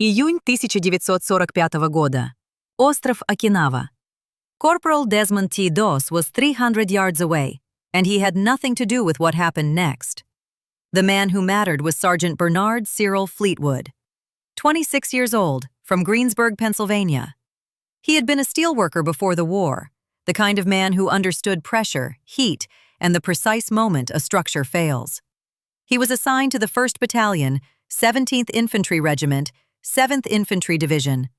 Июнь 1945 года. Остров Окинава. Corporal Desmond T. Doss was 300 yards away, and he had nothing to do with what happened next. The man who mattered was Sergeant Bernard Cyril Fleetwood, 26 years old, from Greensburg, Pennsylvania. He had been a steelworker before the war, the kind of man who understood pressure, heat, and the precise moment a structure fails. He was assigned to the 1st Battalion, 17th Infantry Regiment, 7th Infantry Division,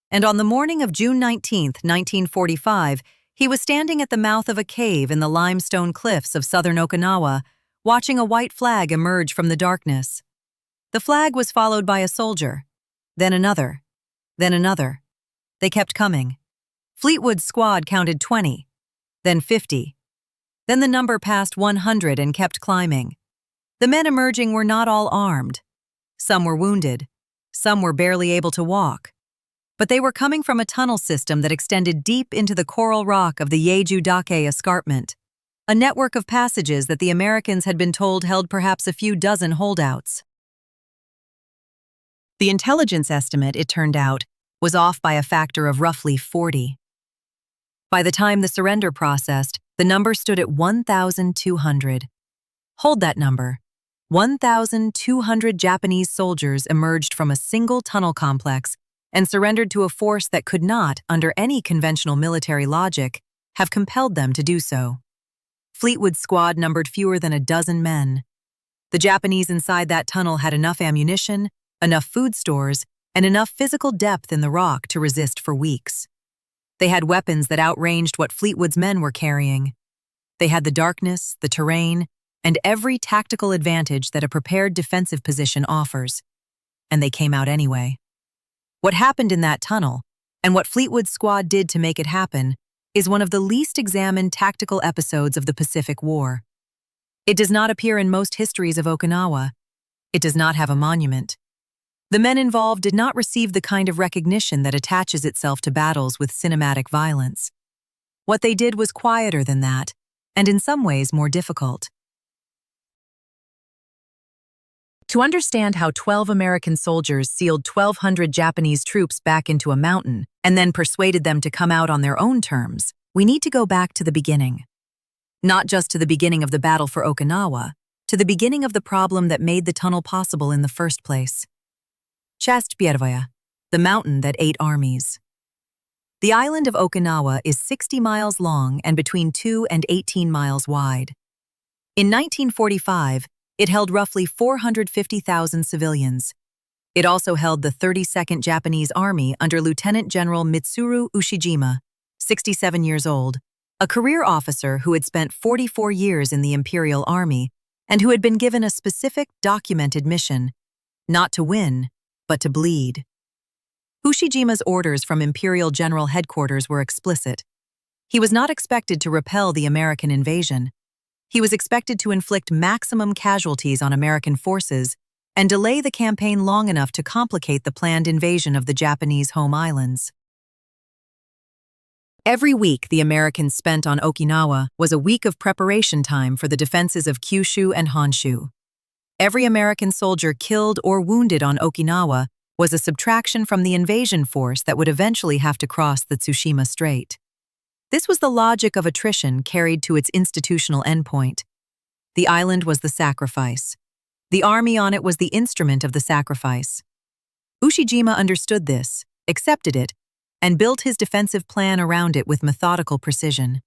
and on the morning of June 19, 1945, he was standing at the mouth of a cave in the limestone cliffs of southern Okinawa, watching a white flag emerge from the darkness. The flag was followed by a soldier, then another, then another. They kept coming. Fleetwood's squad counted 20, then 50. Then the number passed 100 and kept climbing. The men emerging were not all armed. Some were wounded. Some were barely able to walk. But they were coming from a tunnel system that extended deep into the coral rock of the Yeju Dake escarpment, a network of passages that the Americans had been told held perhaps a few dozen holdouts. The intelligence estimate, it turned out, was off by a factor of roughly 40. By the time the surrender processed, the number stood at 1,200. Hold that number. 1,200 Japanese soldiers emerged from a single tunnel complex and surrendered to a force that could not, under any conventional military logic, have compelled them to do so. Fleetwood's squad numbered fewer than a dozen men. The Japanese inside that tunnel had enough ammunition, enough food stores, and enough physical depth in the rock to resist for weeks. They had weapons that outranged what Fleetwood's men were carrying. They had the darkness, the terrain, and every tactical advantage that a prepared defensive position offers. And they came out anyway. What happened in that tunnel, and what Fleetwood's squad did to make it happen, is one of the least examined tactical episodes of the Pacific War. It does not appear in most histories of Okinawa. It does not have a monument. The men involved did not receive the kind of recognition that attaches itself to battles with cinematic violence. What they did was quieter than that, and in some ways more difficult. To understand how 12 American soldiers sealed 1,200 Japanese troops back into a mountain and then persuaded them to come out on their own terms, we need to go back to the beginning. Not just to the beginning of the battle for Okinawa, to the beginning of the problem that made the tunnel possible in the first place. Chast Piervoya, the mountain that ate armies. The island of Okinawa is 60 miles long and between 2 and 18 miles wide. In 1945, it held roughly 450,000 civilians. It also held the 32nd Japanese Army under Lieutenant General Mitsuru Ushijima, 67 years old, a career officer who had spent 44 years in the Imperial Army and who had been given a specific, documented mission, not to win, but to bleed. Ushijima's orders from Imperial General Headquarters were explicit. He was not expected to repel the American invasion. He was expected to inflict maximum casualties on American forces and delay the campaign long enough to complicate the planned invasion of the Japanese home islands. Every week the Americans spent on Okinawa was a week of preparation time for the defenses of Kyushu and Honshu. Every American soldier killed or wounded on Okinawa was a subtraction from the invasion force that would eventually have to cross the Tsushima Strait. This was the logic of attrition carried to its institutional endpoint. The island was the sacrifice. The army on it was the instrument of the sacrifice. Ushijima understood this, accepted it, and built his defensive plan around it with methodical precision.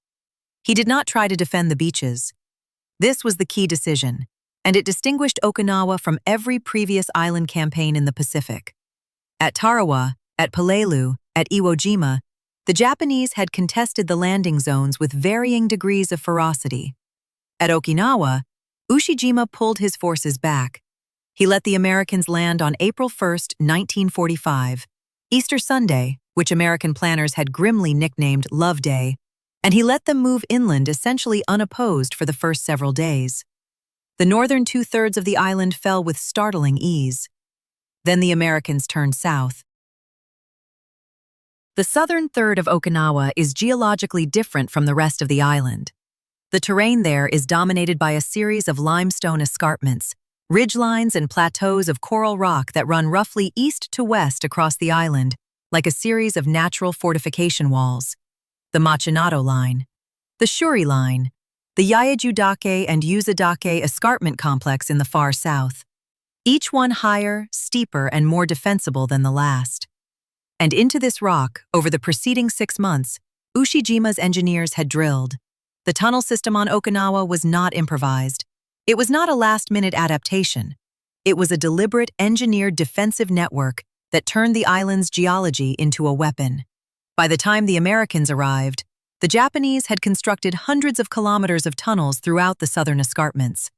He did not try to defend the beaches. This was the key decision, and it distinguished Okinawa from every previous island campaign in the Pacific. At Tarawa, at Peleliu, at Iwo Jima, the Japanese had contested the landing zones with varying degrees of ferocity. At Okinawa, Ushijima pulled his forces back. He let the Americans land on April 1, 1945, Easter Sunday, which American planners had grimly nicknamed Love Day, and he let them move inland essentially unopposed for the first several days. The northern two-thirds of the island fell with startling ease. Then the Americans turned south. The southern third of Okinawa is geologically different from the rest of the island. The terrain there is dominated by a series of limestone escarpments, ridgelines and plateaus of coral rock that run roughly east to west across the island, like a series of natural fortification walls. The Machinado Line, the Shuri Line, the Yayaju-dake and Yuza-dake escarpment complex in the far south, each one higher, steeper, and more defensible than the last. And into this rock, over the preceding 6 months, Ushijima's engineers had drilled. The tunnel system on Okinawa was not improvised. It was not a last-minute adaptation. It was a deliberate, engineered defensive network that turned the island's geology into a weapon. By the time the Americans arrived, the Japanese had constructed hundreds of kilometers of tunnels throughout the southern escarpments.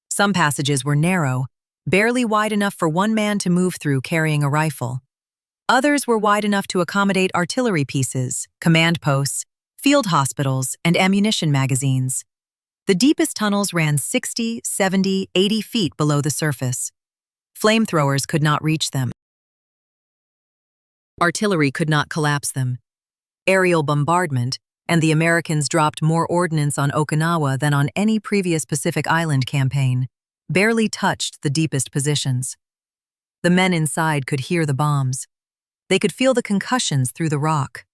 Some passages were narrow, barely wide enough for one man to move through carrying a rifle. Others were wide enough to accommodate artillery pieces, command posts, field hospitals, and ammunition magazines. The deepest tunnels ran 60, 70, 80 feet below the surface. Flamethrowers could not reach them. Artillery could not collapse them. Aerial bombardment, and the Americans dropped more ordnance on Okinawa than on any previous Pacific Island campaign, barely touched the deepest positions. The men inside could hear the bombs. They could feel the concussions through the rock.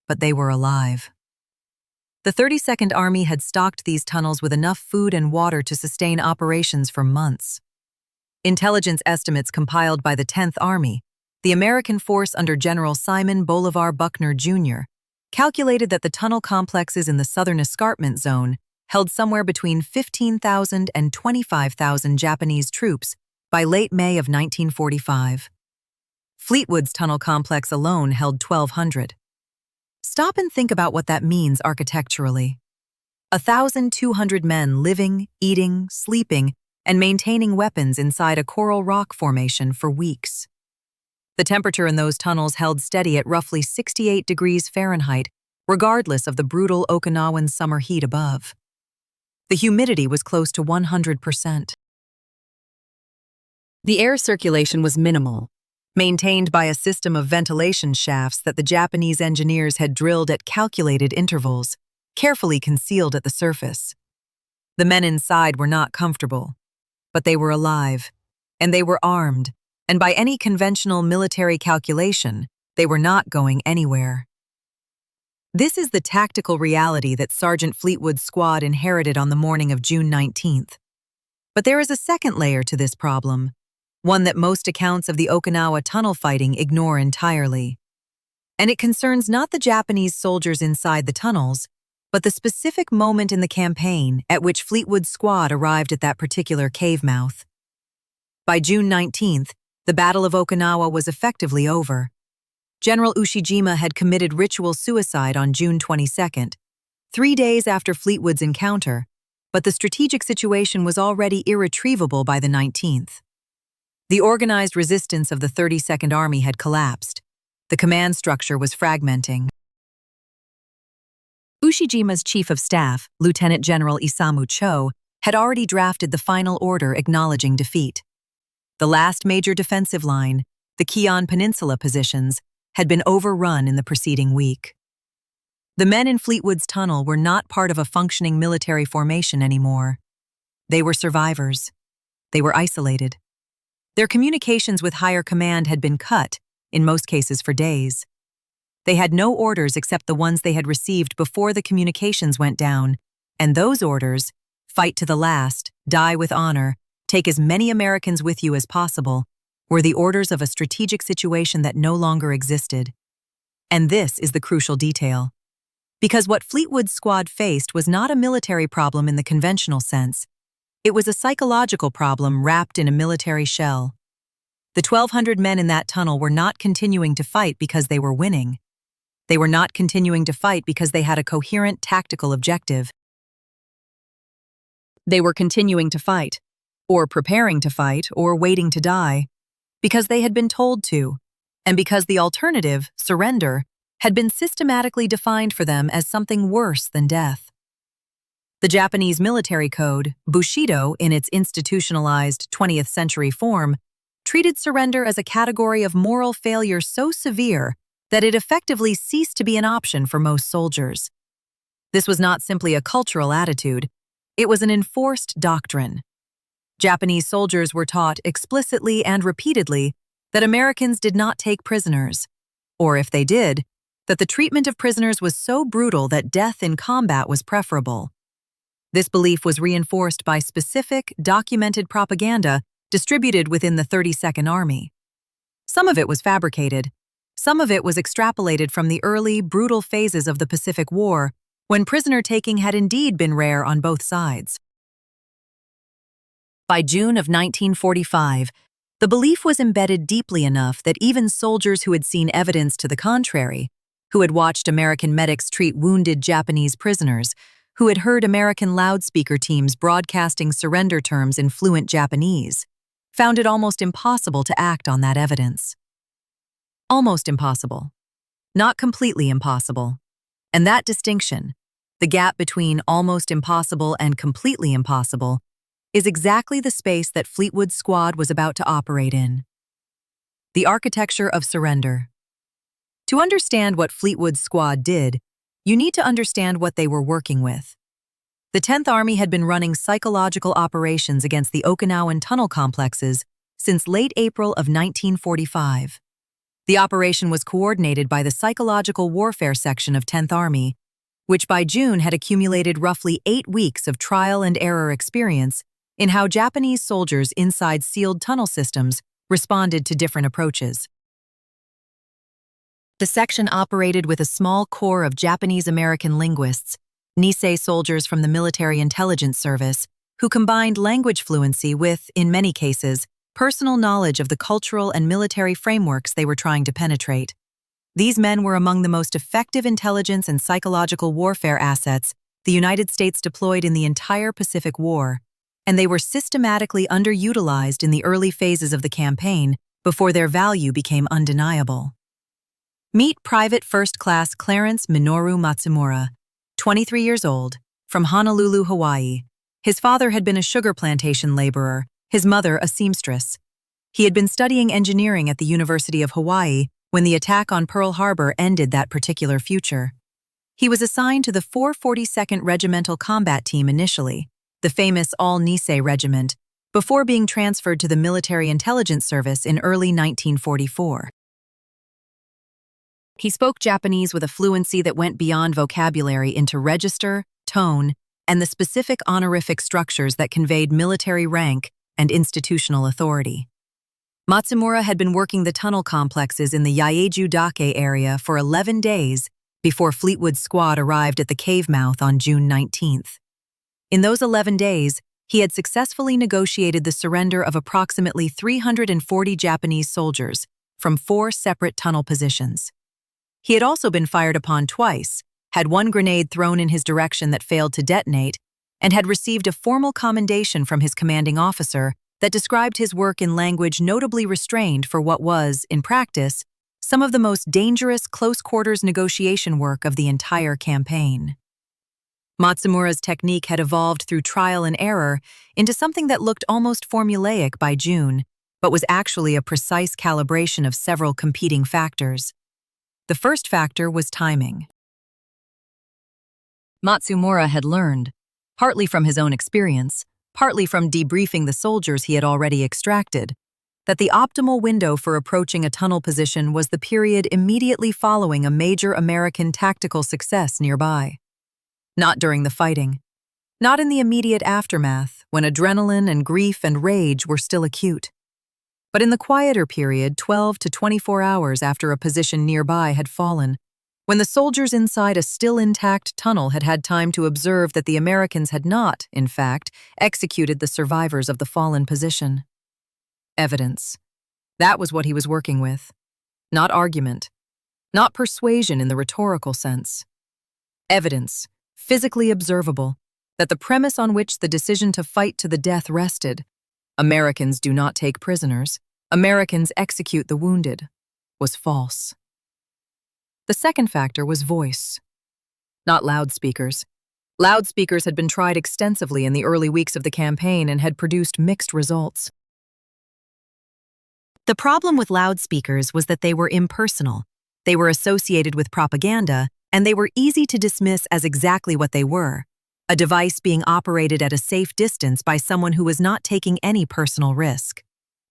But they were alive. The 32nd Army had stocked these tunnels with enough food and water to sustain operations for months. Intelligence estimates compiled by the 10th Army, the American force under General Simon Bolivar Buckner, Jr., calculated that the tunnel complexes in the southern escarpment zone held somewhere between 15,000 and 25,000 Japanese troops by late May of 1945. Fleetwood's tunnel complex alone held 1,200. Stop and think about what that means architecturally. 1,200 men living, eating, sleeping, and maintaining weapons inside a coral rock formation for weeks. The temperature in those tunnels held steady at roughly 68 degrees Fahrenheit, regardless of the brutal Okinawan summer heat above. The humidity was close to 100%. The air circulation was minimal, maintained by a system of ventilation shafts that the Japanese engineers had drilled at calculated intervals, carefully concealed at the surface. The men inside were not comfortable, but they were alive, and they were armed, and by any conventional military calculation, they were not going anywhere. This is the tactical reality that Sergeant Fleetwood's squad inherited on the morning of June 19th. But there is a second layer to this problem, one that most accounts of the Okinawa tunnel fighting ignore entirely. And it concerns not the Japanese soldiers inside the tunnels, but the specific moment in the campaign at which Fleetwood's squad arrived at that particular cave mouth. By June 19th, the Battle of Okinawa was effectively over. General Ushijima had committed ritual suicide on June 22nd, 3 days after Fleetwood's encounter, but the strategic situation was already irretrievable by the 19th. The organized resistance of the 32nd Army had collapsed. The command structure was fragmenting. Ushijima's chief of staff, Lieutenant General Isamu Cho, had already drafted the final order acknowledging defeat. The last major defensive line, the Kion Peninsula positions, had been overrun in the preceding week. The men in Fleetwood's tunnel were not part of a functioning military formation anymore. They were survivors. They were isolated. Their communications with higher command had been cut, in most cases for days. They had no orders except the ones they had received before the communications went down, and those orders, fight to the last, die with honor, take as many Americans with you as possible, were the orders of a strategic situation that no longer existed. And this is the crucial detail. Because what Fleetwood's squad faced was not a military problem in the conventional sense. It was a psychological problem wrapped in a military shell. The 1,200 men in that tunnel were not continuing to fight because they were winning. They were not continuing to fight because they had a coherent tactical objective. They were continuing to fight, or preparing to fight, or waiting to die, because they had been told to, and because the alternative, surrender, had been systematically defined for them as something worse than death. The Japanese military code, Bushido in its institutionalized 20th century form, treated surrender as a category of moral failure so severe that it effectively ceased to be an option for most soldiers. This was not simply a cultural attitude, it was an enforced doctrine. Japanese soldiers were taught explicitly and repeatedly that Americans did not take prisoners, or if they did, that the treatment of prisoners was so brutal that death in combat was preferable. This belief was reinforced by specific, documented propaganda distributed within the 32nd Army. Some of it was fabricated. Some of it was extrapolated from the early, brutal phases of the Pacific War, when prisoner-taking had indeed been rare on both sides. By June of 1945, the belief was embedded deeply enough that even soldiers who had seen evidence to the contrary, who had watched American medics treat wounded Japanese prisoners, who had heard American loudspeaker teams broadcasting surrender terms in fluent Japanese, found it almost impossible to act on that evidence. Almost impossible. Not completely impossible. And that distinction, the gap between almost impossible and completely impossible, is exactly the space that Fleetwood's squad was about to operate in. The architecture of surrender. To understand what Fleetwood's squad did, you need to understand what they were working with. The 10th Army had been running psychological operations against the Okinawan tunnel complexes since late April of 1945. The operation was coordinated by the Psychological Warfare Section of 10th Army, which by June had accumulated roughly 8 weeks of trial and error experience in how Japanese soldiers inside sealed tunnel systems responded to different approaches. The section operated with a small core of Japanese-American linguists, Nisei soldiers from the Military Intelligence Service, who combined language fluency with, in many cases, personal knowledge of the cultural and military frameworks they were trying to penetrate. These men were among the most effective intelligence and psychological warfare assets the United States deployed in the entire Pacific War, and they were systematically underutilized in the early phases of the campaign before their value became undeniable. Meet Private First Class Clarence Minoru Matsumura, 23 years old, from Honolulu, Hawaii. His father had been a sugar plantation laborer, his mother a seamstress. He had been studying engineering at the University of Hawaii when the attack on Pearl Harbor ended that particular future. He was assigned to the 442nd Regimental Combat Team initially, the famous All-Nisei Regiment, before being transferred to the Military Intelligence Service in early 1944. He spoke Japanese with a fluency that went beyond vocabulary into register, tone, and the specific honorific structures that conveyed military rank and institutional authority. Matsumura had been working the tunnel complexes in the Yaeju Dake area for 11 days before Fleetwood's squad arrived at the cave mouth on June 19th. In those 11 days, he had successfully negotiated the surrender of approximately 340 Japanese soldiers from 4 separate tunnel positions. He had also been fired upon twice, had one grenade thrown in his direction that failed to detonate, and had received a formal commendation from his commanding officer that described his work in language notably restrained for what was, in practice, some of the most dangerous close-quarters negotiation work of the entire campaign. Matsumura's technique had evolved through trial and error into something that looked almost formulaic by June, but was actually a precise calibration of several competing factors. The first factor was timing. Matsumura had learned, partly from his own experience, partly from debriefing the soldiers he had already extracted, that the optimal window for approaching a tunnel position was the period immediately following a major American tactical success nearby. Not during the fighting. Not in the immediate aftermath, when adrenaline and grief and rage were still acute. But in the quieter period 12 to 24 hours after a position nearby had fallen, when the soldiers inside a still intact tunnel had had time to observe that the Americans had not, in fact, executed the survivors of the fallen position. Evidence. That was what he was working with. Not argument. Not persuasion in the rhetorical sense. Evidence, physically observable, that the premise on which the decision to fight to the death rested, Americans do not take prisoners, Americans execute the wounded, was false. The second factor was voice. Not loudspeakers. Loudspeakers had been tried extensively in the early weeks of the campaign and had produced mixed results. The problem with loudspeakers was that they were impersonal, they were associated with propaganda, and they were easy to dismiss as exactly what they were, a device being operated at a safe distance by someone who was not taking any personal risk.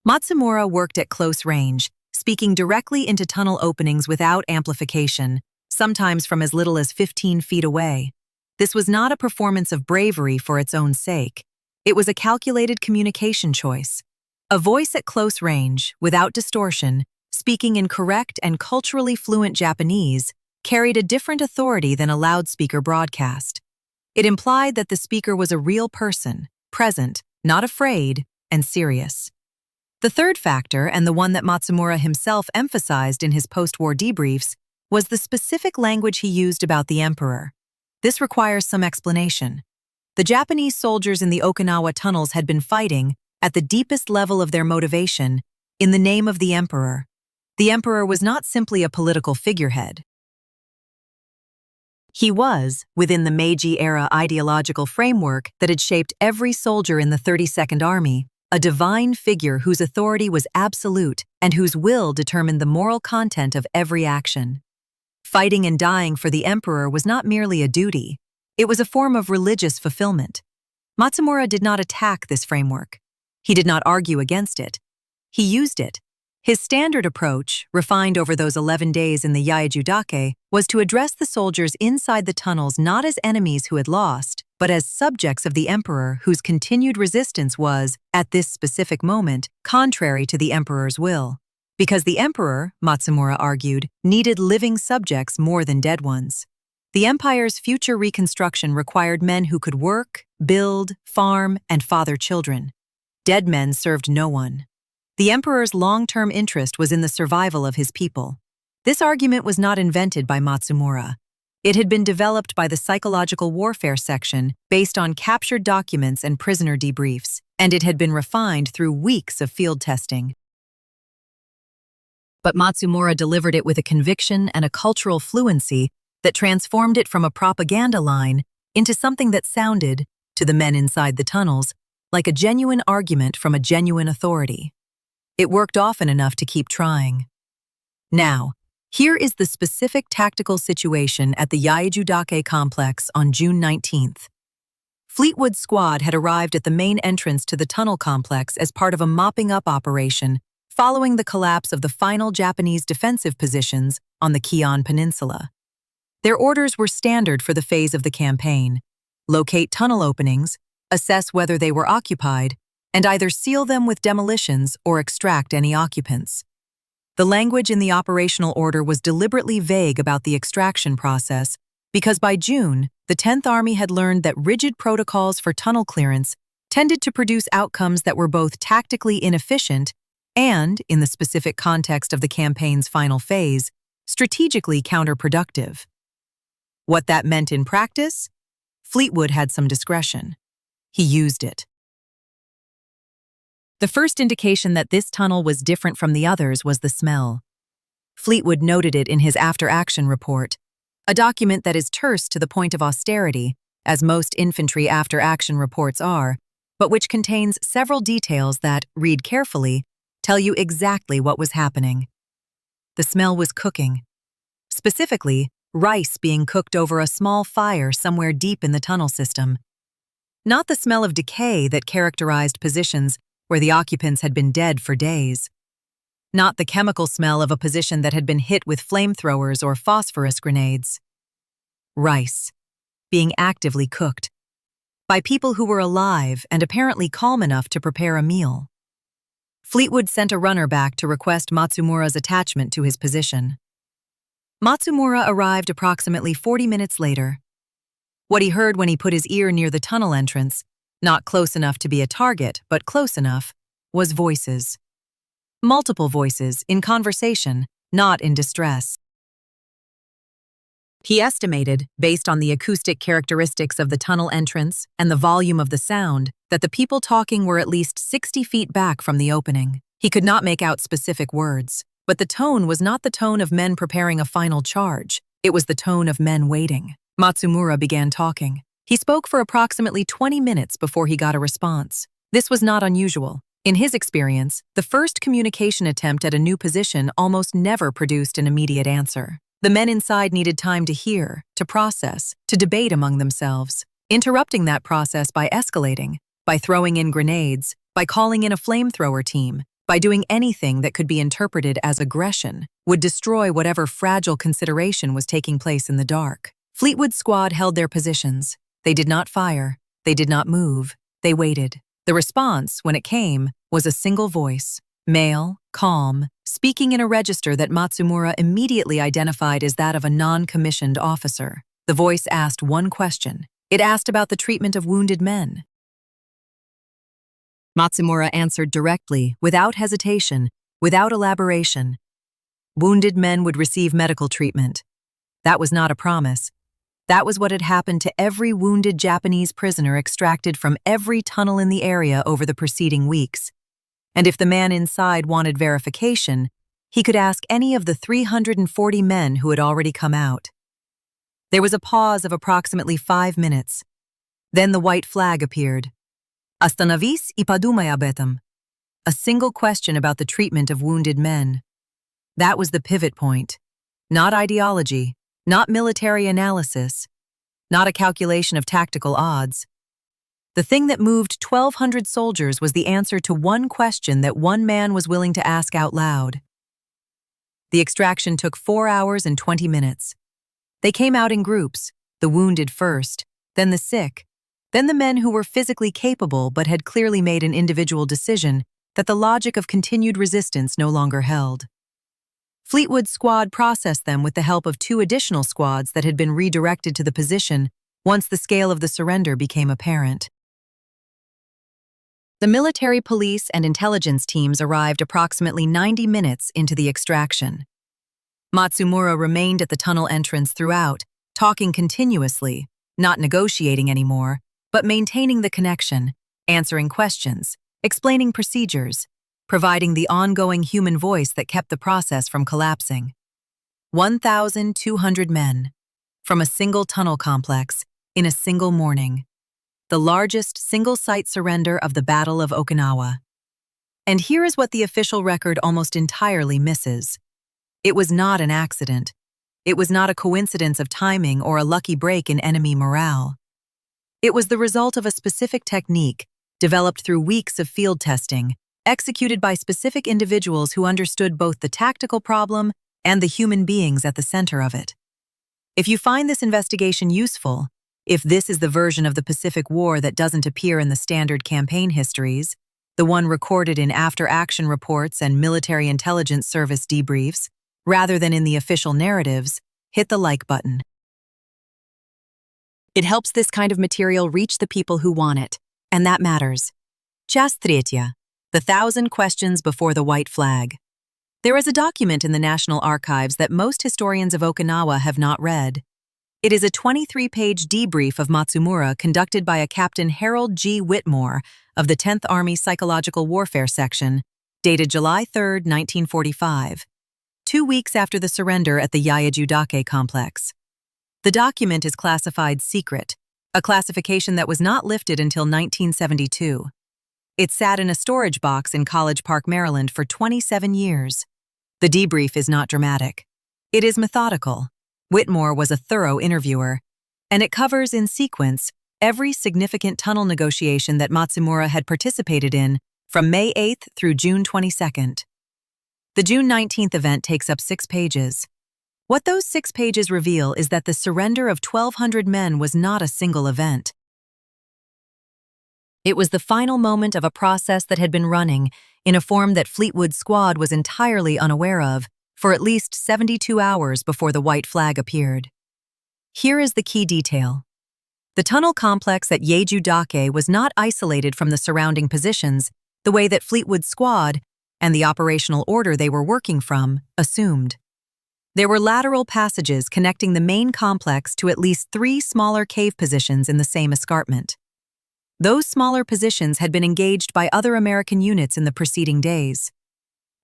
Matsumura worked at close range, speaking directly into tunnel openings without amplification, sometimes from as little as 15 feet away. This was not a performance of bravery for its own sake. It was a calculated communication choice. A voice at close range, without distortion, speaking in correct and culturally fluent Japanese, carried a different authority than a loudspeaker broadcast. It implied that the speaker was a real person, present, not afraid, and serious. The third factor, and the one that Matsumura himself emphasized in his post-war debriefs, was the specific language he used about the emperor. This requires some explanation. The Japanese soldiers in the Okinawa tunnels had been fighting, at the deepest level of their motivation, in the name of the emperor. The emperor was not simply a political figurehead. He was, within the Meiji-era ideological framework that had shaped every soldier in the 32nd Army, a divine figure whose authority was absolute and whose will determined the moral content of every action. Fighting and dying for the emperor was not merely a duty, it was a form of religious fulfillment. Matsumura did not attack this framework. He did not argue against it. He used it. His standard approach, refined over those 11 days in the Yaeju-dake, was to address the soldiers inside the tunnels not as enemies who had lost, but as subjects of the emperor whose continued resistance was, at this specific moment, contrary to the emperor's will. Because the emperor, Matsumura argued, needed living subjects more than dead ones. The empire's future reconstruction required men who could work, build, farm, and father children. Dead men served no one. The emperor's long-term interest was in the survival of his people. This argument was not invented by Matsumura. It had been developed by the psychological warfare section based on captured documents and prisoner debriefs, and it had been refined through weeks of field testing. But Matsumura delivered it with a conviction and a cultural fluency that transformed it from a propaganda line into something that sounded, to the men inside the tunnels, like a genuine argument from a genuine authority. It worked often enough to keep trying. Now, here is the specific tactical situation at the Yaeju-dake complex on June 19th. Fleetwood's squad had arrived at the main entrance to the tunnel complex as part of a mopping-up operation following the collapse of the final Japanese defensive positions on the Kion Peninsula. Their orders were standard for the phase of the campaign: locate tunnel openings, assess whether they were occupied, and either seal them with demolitions or extract any occupants. The language in the operational order was deliberately vague about the extraction process because by June, the 10th Army had learned that rigid protocols for tunnel clearance tended to produce outcomes that were both tactically inefficient and, in the specific context of the campaign's final phase, strategically counterproductive. What that meant in practice? Fleetwood had some discretion. He used it. The first indication that this tunnel was different from the others was the smell. Fleetwood noted it in his after-action report, a document that is terse to the point of austerity, as most infantry after-action reports are, but which contains several details that, read carefully, tell you exactly what was happening. The smell was cooking. Specifically, rice being cooked over a small fire somewhere deep in the tunnel system. Not the smell of decay that characterized positions where the occupants had been dead for days. Not the chemical smell of a position that had been hit with flamethrowers or phosphorus grenades. Rice, being actively cooked, by people who were alive and apparently calm enough to prepare a meal. Fleetwood sent a runner back to request Matsumura's attachment to his position. Matsumura arrived approximately 40 minutes later. What he heard when he put his ear near the tunnel entrance, not close enough to be a target, but close enough, was voices. Multiple voices, in conversation, not in distress. He estimated, based on the acoustic characteristics of the tunnel entrance and the volume of the sound, that the people talking were at least 60 feet back from the opening. He could not make out specific words, but the tone was not the tone of men preparing a final charge. It was the tone of men waiting. Matsumura began talking. He spoke for approximately 20 minutes before he got a response. This was not unusual. In his experience, the first communication attempt at a new position almost never produced an immediate answer. The men inside needed time to hear, to process, to debate among themselves. interrupting that process by escalating, by throwing in grenades, by calling in a flamethrower team, by doing anything that could be interpreted as aggression, would destroy whatever fragile consideration was taking place in the dark. Fleetwood's squad held their positions. They did not fire. They did not move. They waited. The response, when it came, was a single voice, male, calm, speaking in a register that Matsumura immediately identified as that of a non-commissioned officer. The voice asked one question. It asked about the treatment of wounded men. Matsumura answered directly, without hesitation, without elaboration. Wounded men would receive medical treatment. That was not a promise. That was what had happened to every wounded Japanese prisoner extracted from every tunnel in the area over the preceding weeks. And if the man inside wanted verification, he could ask any of the 340 men who had already come out. There was a pause of approximately 5 minutes. Then the white flag appeared. Остановись и подумай об этом. A single question about the treatment of wounded men. That was the pivot point. Not ideology, not military analysis, not a calculation of tactical odds. The thing that moved 1,200 soldiers was the answer to one question that one man was willing to ask out loud. The extraction took 4 hours and 20 minutes. They came out in groups, the wounded first, then the sick, then the men who were physically capable but had clearly made an individual decision that the logic of continued resistance no longer held. Fleetwood's squad processed them with the help of 2 additional squads that had been redirected to the position once the scale of the surrender became apparent. The military, police, and intelligence teams arrived approximately 90 minutes into the extraction. Matsumura remained at the tunnel entrance throughout, talking continuously, not negotiating anymore, but maintaining the connection, answering questions, explaining procedures, providing the ongoing human voice that kept the process from collapsing. 1,200 men, from a single tunnel complex, in a single morning. The largest single-site surrender of the Battle of Okinawa. And here is what the official record almost entirely misses. It was not an accident. It was not a coincidence of timing or a lucky break in enemy morale. It was the result of a specific technique, developed through weeks of field testing, executed by specific individuals who understood both the tactical problem and the human beings at the center of it. If you find this investigation useful, if this is the version of the Pacific War that doesn't appear in the standard campaign histories, the one recorded in after-action reports and military intelligence service debriefs, rather than in the official narratives, hit the like button. It helps this kind of material reach the people who want it, and that matters. Часть третья. The 1,000 Questions Before the White Flag. There is a document in the National Archives that most historians of Okinawa have not read. It is a 23-page debrief of Matsumura conducted by a Captain Harold G. Whitmore of the 10th Army Psychological Warfare Section, dated July 3, 1945, 2 weeks after the surrender at the Yaeyaju-dake complex. The document is classified secret, a classification that was not lifted until 1972. It sat in a storage box in College Park, Maryland for 27 years. The debrief is not dramatic. It is methodical. Whitmore was a thorough interviewer, and it covers in sequence every significant tunnel negotiation that Matsumura had participated in from May 8th through June 22nd. The June 19th event takes up 6 pages. What those 6 pages reveal is that the surrender of 1,200 men was not a single event. It was the final moment of a process that had been running in a form that Fleetwood's squad was entirely unaware of for at least 72 hours before the white flag appeared. Here is the key detail. The tunnel complex at Yaeyaju-dake was not isolated from the surrounding positions the way that Fleetwood's squad and the operational order they were working from assumed. There were lateral passages connecting the main complex to at least 3 smaller cave positions in the same escarpment. Those smaller positions had been engaged by other American units in the preceding days.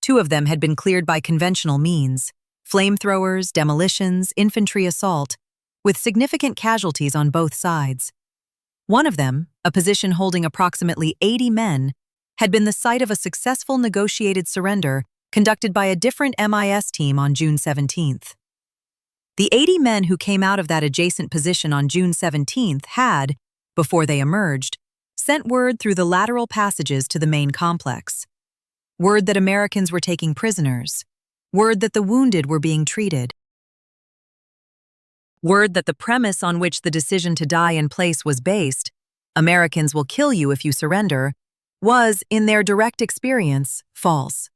2 of them had been cleared by conventional means, flamethrowers, demolitions, infantry assault, with significant casualties on both sides. One of them, a position holding approximately 80 men, had been the site of a successful negotiated surrender conducted by a different MIS team on June 17th. The 80 men who came out of that adjacent position on June 17th had, before they emerged, sent word through the lateral passages to the main complex. Word that Americans were taking prisoners. Word that the wounded were being treated. Word that the premise on which the decision to die in place was based, Americans will kill you if you surrender, was, in their direct experience, false.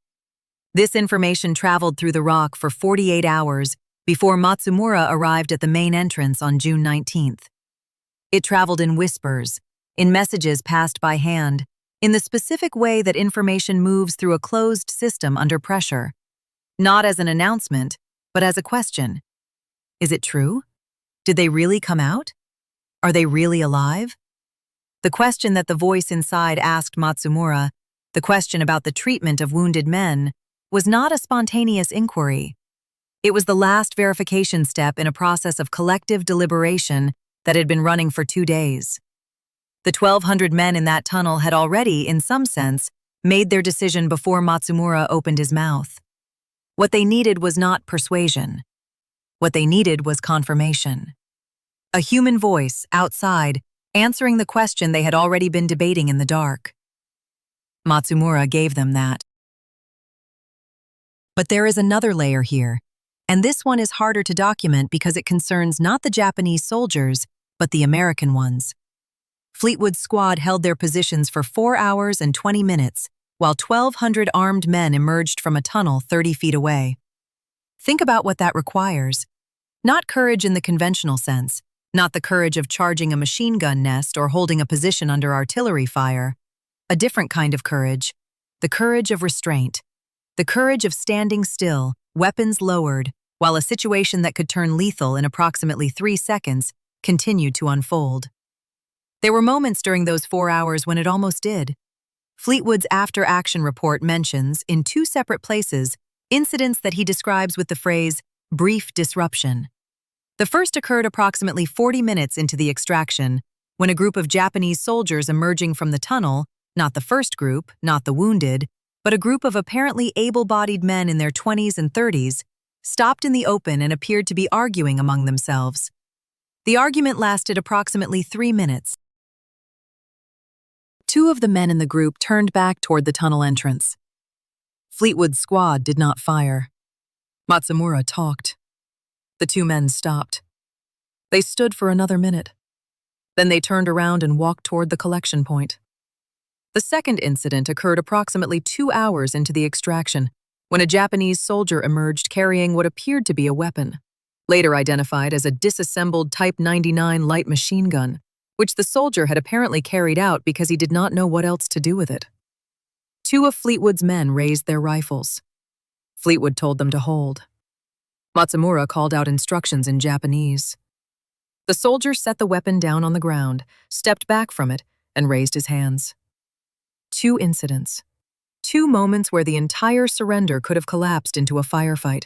This information traveled through the rock for 48 hours before Matsumura arrived at the main entrance on June 19th. It traveled in whispers, in messages passed by hand, in the specific way that information moves through a closed system under pressure. Not as an announcement, but as a question. Is it true? Did they really come out? Are they really alive? The question that the voice inside asked Matsumura, the question about the treatment of wounded men, was not a spontaneous inquiry. It was the last verification step in a process of collective deliberation that had been running for 2 days. The 1,200 men in that tunnel had already, in some sense, made their decision before Matsumura opened his mouth. What they needed was not persuasion. What they needed was confirmation. A human voice, outside, answering the question they had already been debating in the dark. Matsumura gave them that. But there is another layer here, and this one is harder to document because it concerns not the Japanese soldiers, but the American ones. Fleetwood's squad held their positions for 4 hours and 20 minutes, while 1,200 armed men emerged from a tunnel 30 feet away. Think about what that requires. Not courage in the conventional sense, not the courage of charging a machine gun nest or holding a position under artillery fire. A different kind of courage, the courage of restraint. The courage of standing still, weapons lowered, while a situation that could turn lethal in approximately 3 seconds continued to unfold. There were moments during those 4 hours when it almost did. Fleetwood's after-action report mentions, in 2 separate places, incidents that he describes with the phrase, brief disruption. The first occurred approximately 40 minutes into the extraction, when a group of Japanese soldiers emerging from the tunnel, not the first group, not the wounded, but a group of apparently able-bodied men in their 20s and 30s, stopped in the open and appeared to be arguing among themselves. The argument lasted approximately 3 minutes. 2 of the men in the group turned back toward the tunnel entrance. Fleetwood's squad did not fire. Matsumura talked. The 2 men stopped. They stood for another minute. Then they turned around and walked toward the collection point. The second incident occurred approximately 2 hours into the extraction, when a Japanese soldier emerged carrying what appeared to be a weapon, later identified as a disassembled Type 99 light machine gun, which the soldier had apparently carried out because he did not know what else to do with it. 2 of Fleetwood's men raised their rifles. Fleetwood told them to hold. Matsumura called out instructions in Japanese. The soldier set the weapon down on the ground, stepped back from it, and raised his hands. 2 incidents. 2 moments where the entire surrender could have collapsed into a firefight.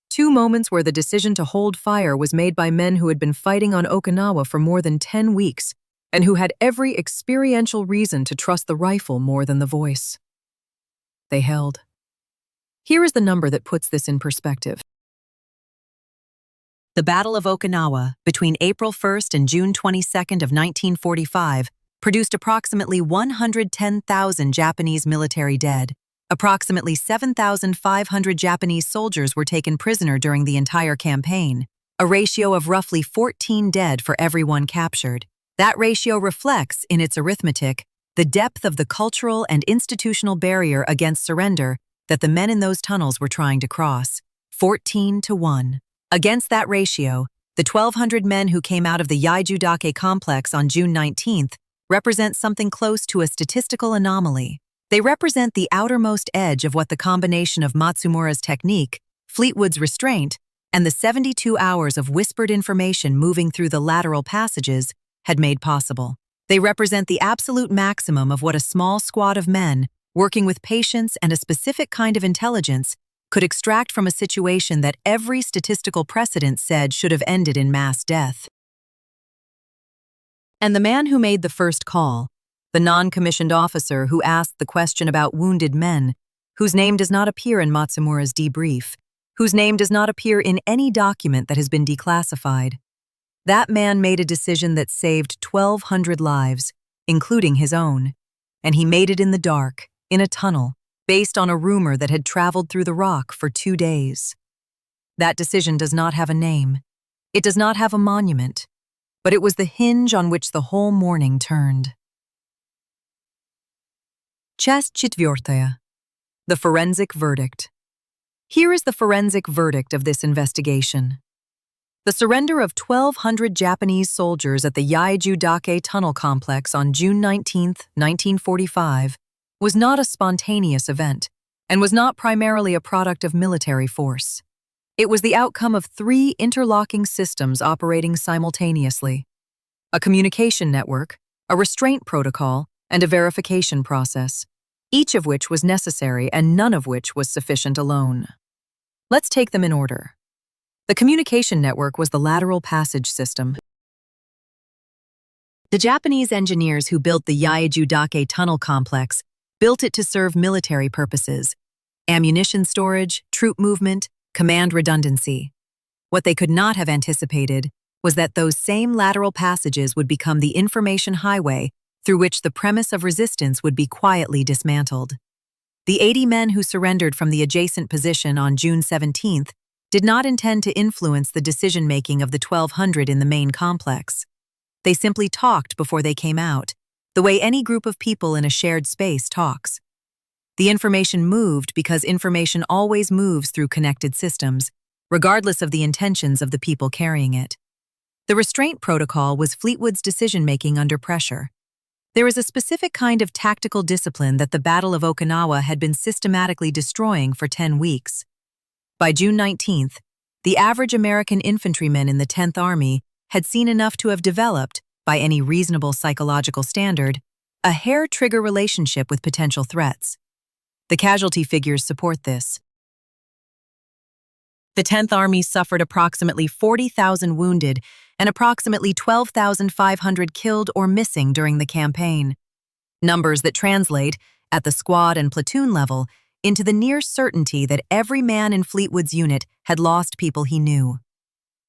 2 moments where the decision to hold fire was made by men who had been fighting on Okinawa for more than 10 weeks and who had every experiential reason to trust the rifle more than the voice. They held. Here is the number that puts this in perspective. The Battle of Okinawa, between April 1st and June 22nd of 1945, produced approximately 110,000 Japanese military dead. Approximately 7,500 Japanese soldiers were taken prisoner during the entire campaign, a ratio of roughly 14 dead for every 1 captured. That ratio reflects, in its arithmetic, the depth of the cultural and institutional barrier against surrender that the men in those tunnels were trying to cross, 14 to 1. Against that ratio, the 1,200 men who came out of the Yaiju Dake complex on June 19th represent something close to a statistical anomaly. They represent the outermost edge of what the combination of Matsumura's technique, Fleetwood's restraint, and the 72 hours of whispered information moving through the lateral passages had made possible. They represent the absolute maximum of what a small squad of men, working with patience and a specific kind of intelligence, could extract from a situation that every statistical precedent said should have ended in mass death. And the man who made the first call, the non-commissioned officer who asked the question about wounded men, whose name does not appear in Matsumura's debrief, whose name does not appear in any document that has been declassified. That man made a decision that saved 1,200 lives, including his own, and he made it in the dark, in a tunnel, based on a rumor that had traveled through the rock for 2 days. That decision does not have a name. It does not have a monument, but it was the hinge on which the whole morning turned. Часть четвертая. The forensic verdict. Here is the forensic verdict of this investigation. The surrender of 1,200 Japanese soldiers at the Yaeju Dake Tunnel Complex on June 19, 1945, was not a spontaneous event and was not primarily a product of military force. It was the outcome of 3 interlocking systems operating simultaneously: a communication network, a restraint protocol, and a verification process, each of which was necessary and none of which was sufficient alone. Let's take them in order. The communication network was the lateral passage system. The Japanese engineers who built the Yaeju Dake Tunnel Complex built it to serve military purposes: ammunition storage, troop movement, command redundancy. What they could not have anticipated was that those same lateral passages would become the information highway through which the premise of resistance would be quietly dismantled. The 80 men who surrendered from the adjacent position on June 17th did not intend to influence the decision-making of the 1,200 in the main complex. They simply talked before they came out, the way any group of people in a shared space talks. The information moved because information always moves through connected systems, regardless of the intentions of the people carrying it. The restraint protocol was Fleetwood's decision-making under pressure. There is a specific kind of tactical discipline that the Battle of Okinawa had been systematically destroying for 10 weeks. By June 19th, the average American infantryman in the 10th Army had seen enough to have developed, by any reasonable psychological standard, a hair-trigger relationship with potential threats. The casualty figures support this. The 10th Army suffered approximately 40,000 wounded and approximately 12,500 killed or missing during the campaign. Numbers that translate, at the squad and platoon level, into the near certainty that every man in Fleetwood's unit had lost people he knew.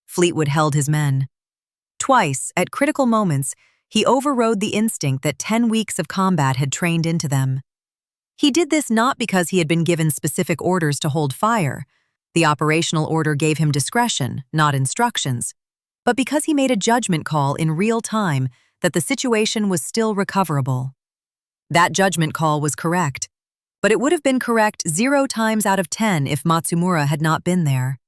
Fleetwood held his men. Twice, at critical moments, he overrode the instinct that 10 weeks of combat had trained into them. He did this not because he had been given specific orders to hold fire. The operational order gave him discretion, not instructions, but because he made a judgment call in real time that the situation was still recoverable. That judgment call was correct, but it would have been correct 0 times out of 10 if Matsumura had not been there.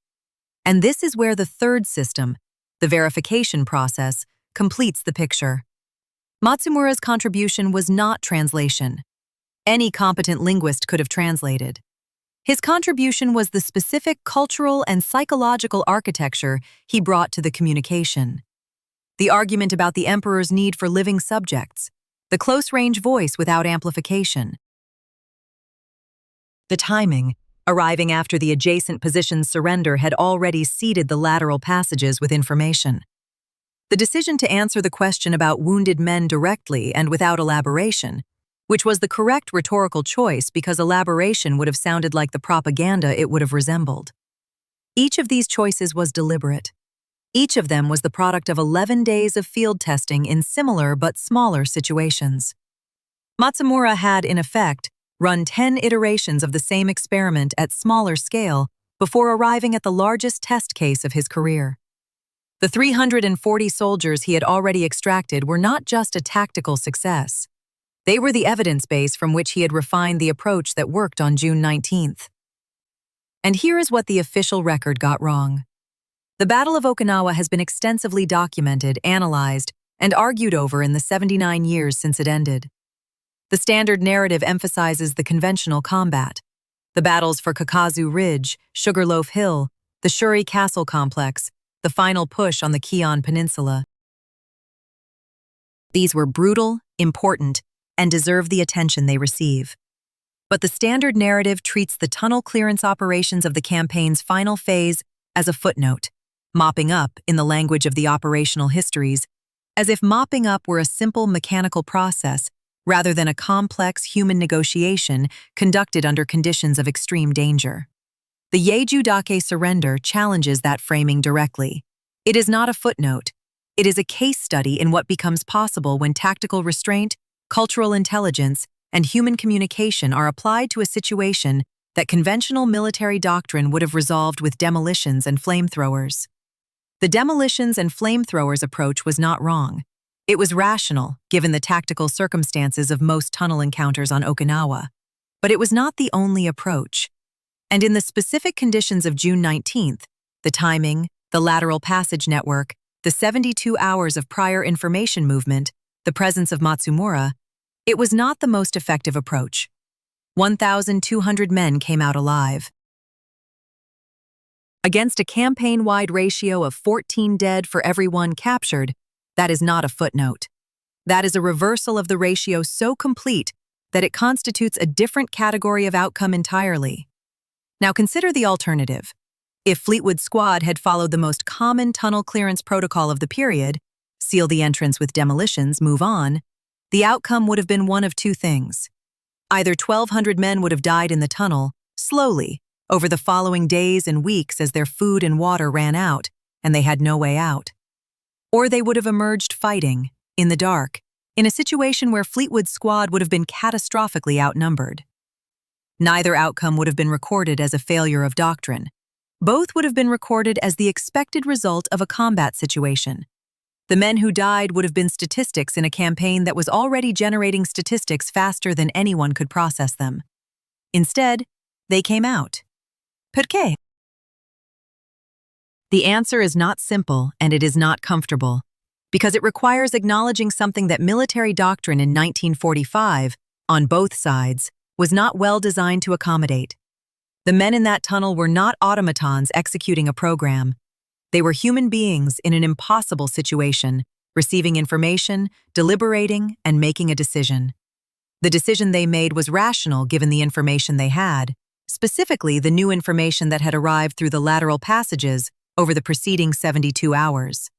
And this is where the third system, the verification process, completes the picture. Matsumura's contribution was not translation. Any competent linguist could have translated. His contribution was the specific cultural and psychological architecture he brought to the communication. The argument about the emperor's need for living subjects, the close-range voice without amplification. The timing, arriving after the adjacent position's surrender, had already seeded the lateral passages with information. The decision to answer the question about wounded men directly and without elaboration, which was the correct rhetorical choice because elaboration would have sounded like the propaganda it would have resembled. Each of these choices was deliberate. Each of them was the product of 11 days of field testing in similar but smaller situations. Matsumura had, in effect, run 10 iterations of the same experiment at smaller scale before arriving at the largest test case of his career. The 340 soldiers he had already extracted were not just a tactical success. They were the evidence base from which he had refined the approach that worked on June 19th. And here is what the official record got wrong. The Battle of Okinawa has been extensively documented, analyzed, and argued over in the 79 years since it ended. The standard narrative emphasizes the conventional combat, the battles for Kakazu Ridge, Sugarloaf Hill, the Shuri Castle Complex, the final push on the Kion Peninsula. These were brutal, important, and deserve the attention they receive. But the standard narrative treats the tunnel clearance operations of the campaign's final phase as a footnote, mopping up, in the language of the operational histories, as if mopping up were a simple mechanical process rather than a complex human negotiation conducted under conditions of extreme danger. The Yaeju Dake surrender challenges that framing directly. It is not a footnote, It is a case study in what becomes possible when tactical restraint, cultural intelligence, and human communication are applied to a situation that conventional military doctrine would have resolved with demolitions and flamethrowers. The demolitions and flamethrowers approach was not wrong. It was rational, given the tactical circumstances of most tunnel encounters on Okinawa. But it was not the only approach. And in the specific conditions of June 19th, the timing, the lateral passage network, the 72 hours of prior information movement, the presence of Matsumura, it was not the most effective approach. 1,200 men came out alive. Against a campaign-wide ratio of 14 dead for every one captured, that is not a footnote. That is a reversal of the ratio so complete that it constitutes a different category of outcome entirely. Now consider the alternative. If Fleetwood's squad had followed the most common tunnel clearance protocol of the period, seal the entrance with demolitions, move on, the outcome would have been one of two things. Either 1,200 men would have died in the tunnel, slowly, over the following days and weeks as their food and water ran out and they had no way out. Or they would have emerged fighting, in the dark, in a situation where Fleetwood's squad would have been catastrophically outnumbered. Neither outcome would have been recorded as a failure of doctrine. Both would have been recorded as the expected result of a combat situation. The men who died would have been statistics in a campaign that was already generating statistics faster than anyone could process them. Instead, they came out. Pourquoi? The answer is not simple and it is not comfortable, because it requires acknowledging something that military doctrine in 1945, on both sides, was not well designed to accommodate. The men in that tunnel were not automatons executing a program. They were human beings in an impossible situation, receiving information, deliberating, and making a decision. The decision they made was rational given the information they had, specifically the new information that had arrived through the lateral passages over the preceding 72 hours.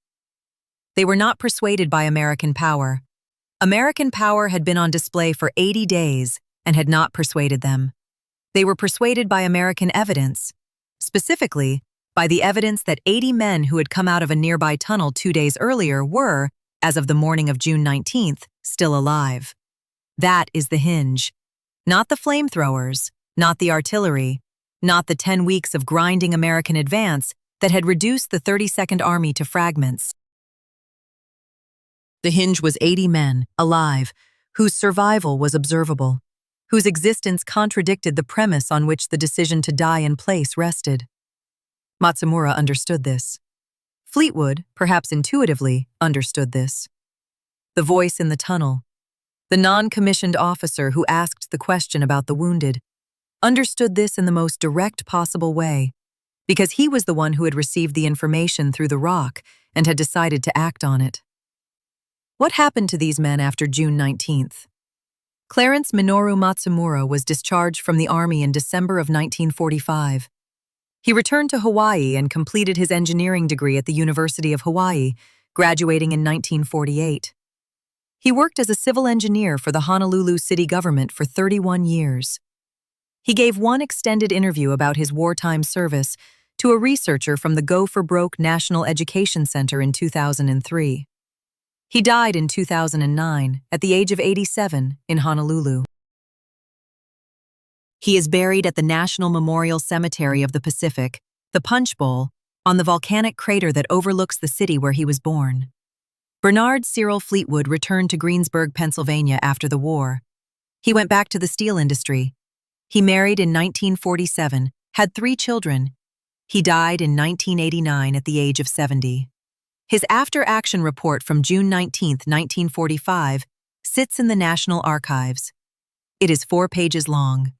They were not persuaded by American power. American power had been on display for 80 days and had not persuaded them. They were persuaded by American evidence, specifically by the evidence that 80 men who had come out of a nearby tunnel 2 days earlier were, as of the morning of June 19th, still alive. That is the hinge. Not the flamethrowers, not the artillery, not the 10 weeks of grinding American advance that had reduced the 32nd Army to fragments. The hinge was 80 men, alive, whose survival was observable, whose existence contradicted the premise on which the decision to die in place rested. Matsumura understood this. Fleetwood, perhaps intuitively, understood this. The voice in the tunnel, the non-commissioned officer who asked the question about the wounded, understood this in the most direct possible way, because he was the one who had received the information through the rock and had decided to act on it. What happened to these men after June 19th? Clarence Minoru Matsumura was discharged from the Army in December of 1945. He returned to Hawaii and completed his engineering degree at the University of Hawaii, graduating in 1948. He worked as a civil engineer for the Honolulu city government for 31 years. He gave one extended interview about his wartime service to a researcher from the Go for Broke National Education Center in 2003. He died in 2009 at the age of 87 in Honolulu. He is buried at the National Memorial Cemetery of the Pacific, the Punch Bowl, on the volcanic crater that overlooks the city where he was born. Bernard Cyril Fleetwood returned to Greensburg, Pennsylvania after the war. He went back to the steel industry. He married in 1947, had 3 children. He died in 1989 at the age of 70. His after-action report from June 19, 1945, sits in the National Archives. It is 4 pages long.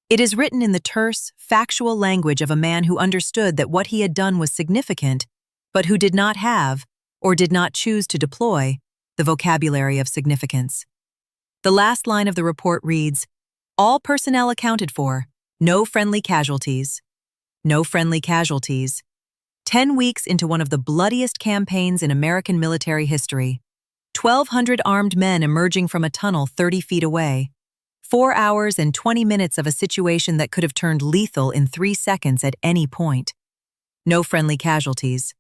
It is written in the terse, factual language of a man who understood that what he had done was significant, but who did not have, or did not choose to deploy, the vocabulary of significance. The last line of the report reads, "All personnel accounted for, no friendly casualties." No friendly casualties. 10 weeks into one of the bloodiest campaigns in American military history. 1,200 armed men emerging from a tunnel 30 feet away. 4 hours and 20 minutes of a situation that could have turned lethal in 3 seconds at any point. No friendly casualties.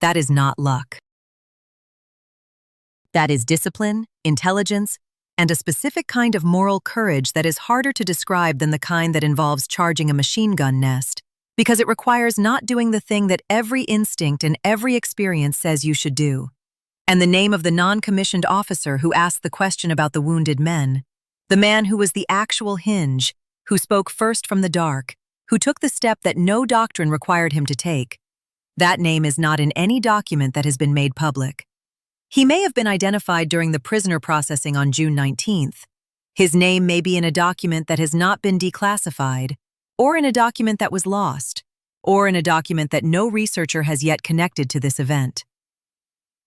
That is not luck. That is discipline, intelligence, and a specific kind of moral courage that is harder to describe than the kind that involves charging a machine gun nest, because it requires not doing the thing that every instinct and every experience says you should do. And the name of the non-commissioned officer who asked the question about the wounded men, the man who was the actual hinge, who spoke first from the dark, who took the step that no doctrine required him to take, that name is not in any document that has been made public. He may have been identified during the prisoner processing on June 19th. His name may be in a document that has not been declassified, or in a document that was lost, or in a document that no researcher has yet connected to this event.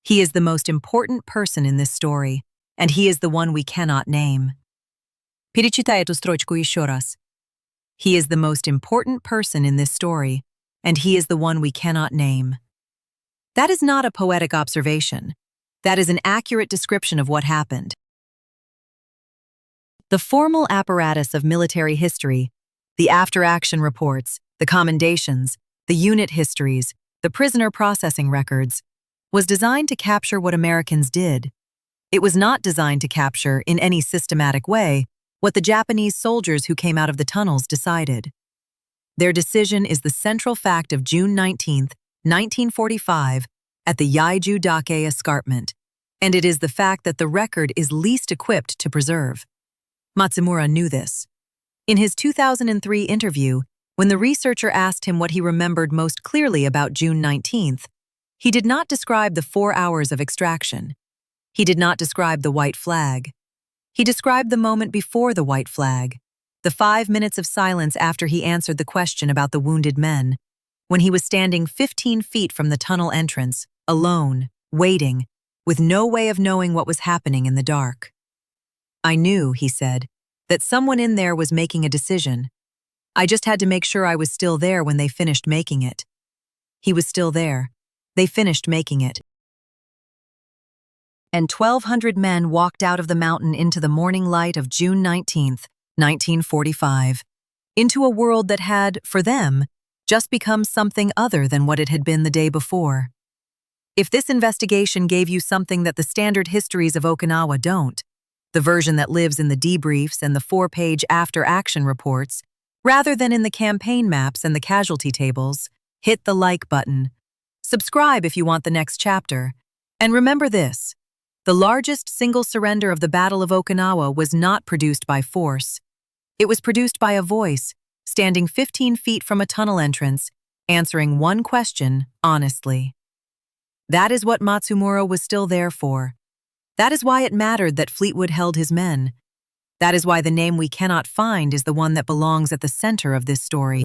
He is the most important person in this story, and he is the one we cannot name. Перечитай эту строчку еще раз. He is the most important person in this story, and he is the one we cannot name. That is not a poetic observation. That is an accurate description of what happened. The formal apparatus of military history, the after-action reports, the commendations, the unit histories, the prisoner processing records, was designed to capture what Americans did. It was not designed to capture, in any systematic way, what the Japanese soldiers who came out of the tunnels decided. Their decision is the central fact of June 19, 1945, at the Yaiju Dake escarpment, and it is the fact that the record is least equipped to preserve. Matsumura knew this. In his 2003 interview, when the researcher asked him what he remembered most clearly about June 19th, he did not describe the 4 hours of extraction. He did not describe the white flag. He described the moment before the white flag, the 5 minutes of silence after he answered the question about the wounded men, when he was standing 15 feet from the tunnel entrance, alone, waiting, with no way of knowing what was happening in the dark. I knew, he said, that someone in there was making a decision. I just had to make sure I was still there when they finished making it. He was still there. They finished making it. And 1,200 men walked out of the mountain into the morning light of June 19th, 1945, into a world that had, for them, just become something other than what it had been the day before. If this investigation gave you something that the standard histories of Okinawa don't, the version that lives in the debriefs and the 4-page after-action reports, rather than in the campaign maps and the casualty tables, hit the like button. Subscribe if you want the next chapter. And remember this. The largest single surrender of the Battle of Okinawa was not produced by force. It was produced by a voice, standing 15 feet from a tunnel entrance, answering one question honestly. That is what Matsumura was still there for. That is why it mattered that Fleetwood held his men. That is why the name we cannot find is the one that belongs at the center of this story.